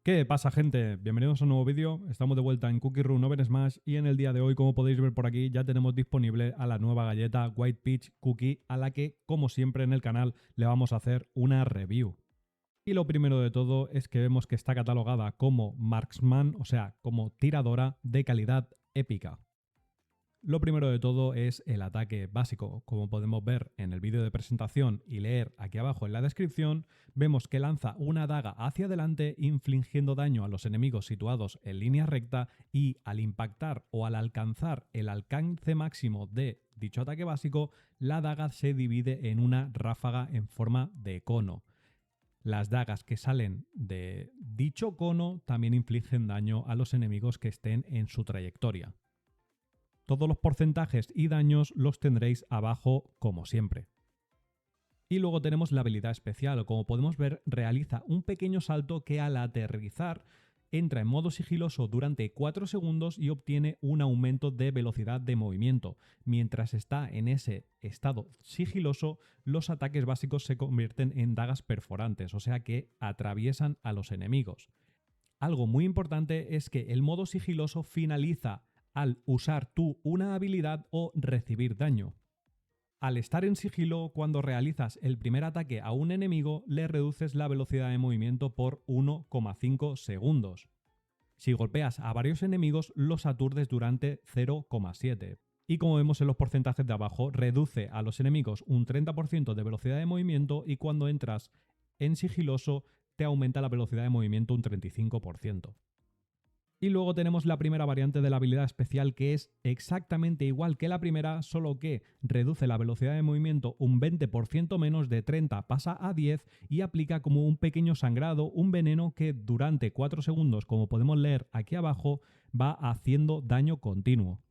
¿Qué pasa, gente? Bienvenidos a un nuevo vídeo. Estamos de vuelta en Cookie Run Oven Smash y en el día de hoy, como podéis ver por aquí, ya tenemos disponible a la nueva galleta White Peach Cookie, a la que, como siempre en el canal, le vamos a hacer una review. Y lo primero de todo es que vemos que está catalogada como Marksman, o sea, como tiradora de calidad épica. Lo primero de todo es el ataque básico. Como podemos ver en el vídeo de presentación y leer aquí abajo en la descripción, vemos que lanza una daga hacia adelante infligiendo daño a los enemigos situados en línea recta y al impactar o al alcanzar el alcance máximo de dicho ataque básico, la daga se divide en una ráfaga en forma de cono. Las dagas que salen de dicho cono también infligen daño a los enemigos que estén en su trayectoria. Todos los porcentajes y daños los tendréis abajo como siempre. Y luego tenemos la habilidad especial. Como podemos ver, realiza un pequeño salto que al aterrizar entra en modo sigiloso durante 4 segundos y obtiene un aumento de velocidad de movimiento. Mientras está en ese estado sigiloso, los ataques básicos se convierten en dagas perforantes, o sea que atraviesan a los enemigos. Algo muy importante es que el modo sigiloso finaliza al usar tú una habilidad o recibir daño. Al estar en sigilo, cuando realizas el primer ataque a un enemigo, le reduces la velocidad de movimiento por 1,5 segundos. Si golpeas a varios enemigos, los aturdes durante 0,7. Y como vemos en los porcentajes de abajo, reduce a los enemigos un 30% de velocidad de movimiento y cuando entras en sigiloso, te aumenta la velocidad de movimiento un 35%. Y luego tenemos la primera variante de la habilidad especial, que es exactamente igual que la primera, solo que reduce la velocidad de movimiento un 20% menos, de 30 pasa a 10 y aplica como un pequeño sangrado, un veneno que durante 4 segundos, como podemos leer aquí abajo, va haciendo daño continuo.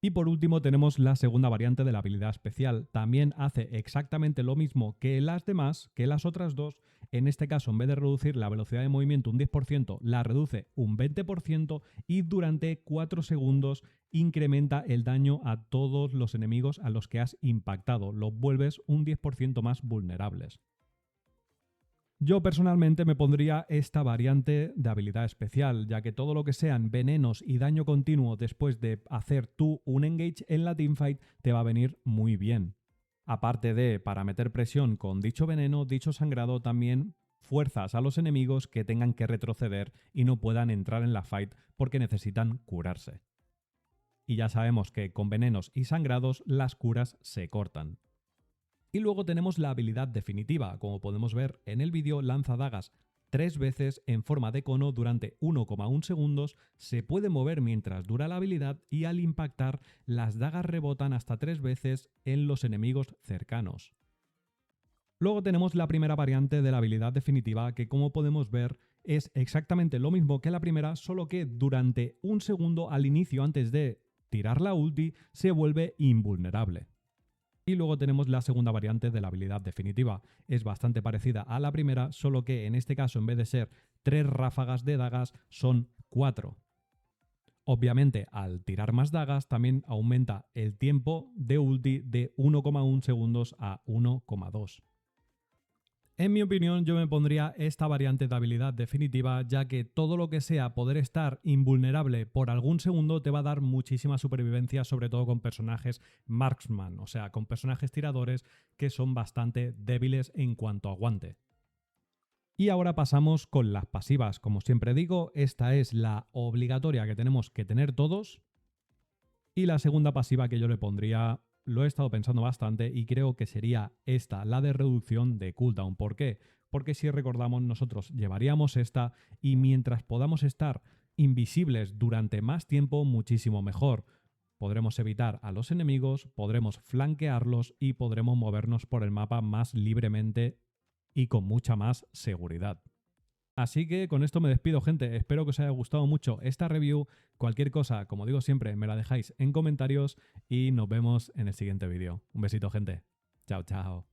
Y por último tenemos la segunda variante de la habilidad especial. También hace exactamente lo mismo que las demás, que las otras dos. En este caso, en vez de reducir la velocidad de movimiento un 10%, la reduce un 20% y durante 4 segundos incrementa el daño a todos los enemigos a los que has impactado. Los vuelves un 10% más vulnerables. Yo personalmente me pondría esta variante de habilidad especial, ya que todo lo que sean venenos y daño continuo después de hacer tú un engage en la teamfight te va a venir muy bien. Aparte de, para meter presión con dicho veneno, dicho sangrado, también fuerzas a los enemigos que tengan que retroceder y no puedan entrar en la fight porque necesitan curarse. Y ya sabemos que con venenos y sangrados las curas se cortan. Y luego tenemos la habilidad definitiva. Como podemos ver en el vídeo, lanza dagas 3 veces en forma de cono durante 1,1 segundos, se puede mover mientras dura la habilidad y al impactar las dagas rebotan hasta 3 veces en los enemigos cercanos. Luego tenemos la primera variante de la habilidad definitiva, que como podemos ver es exactamente lo mismo que la primera, solo que durante un segundo al inicio, antes de tirar la ulti, se vuelve invulnerable. Y luego tenemos la segunda variante de la habilidad definitiva. Es bastante parecida a la primera, solo que en este caso, en vez de ser 3 ráfagas de dagas, son 4. Obviamente, al tirar más dagas, también aumenta el tiempo de ulti de 1,1 segundos a 1,2. En mi opinión, yo me pondría esta variante de habilidad definitiva, ya que todo lo que sea poder estar invulnerable por algún segundo te va a dar muchísima supervivencia, sobre todo con personajes marksman, o sea, con personajes tiradores que son bastante débiles en cuanto a aguante. Y ahora pasamos con las pasivas. Como siempre digo, esta es la obligatoria que tenemos que tener todos. Y la segunda pasiva que yo le pondría, lo he estado pensando bastante y creo que sería esta, la de reducción de cooldown. ¿Por qué? Porque si recordamos, nosotros llevaríamos esta y mientras podamos estar invisibles durante más tiempo, muchísimo mejor. Podremos evitar a los enemigos, podremos flanquearlos y podremos movernos por el mapa más libremente y con mucha más seguridad. Así que con esto me despido, gente. Espero que os haya gustado mucho esta review. Cualquier cosa, como digo siempre, me la dejáis en comentarios y nos vemos en el siguiente vídeo. Un besito, gente. Chao, chao.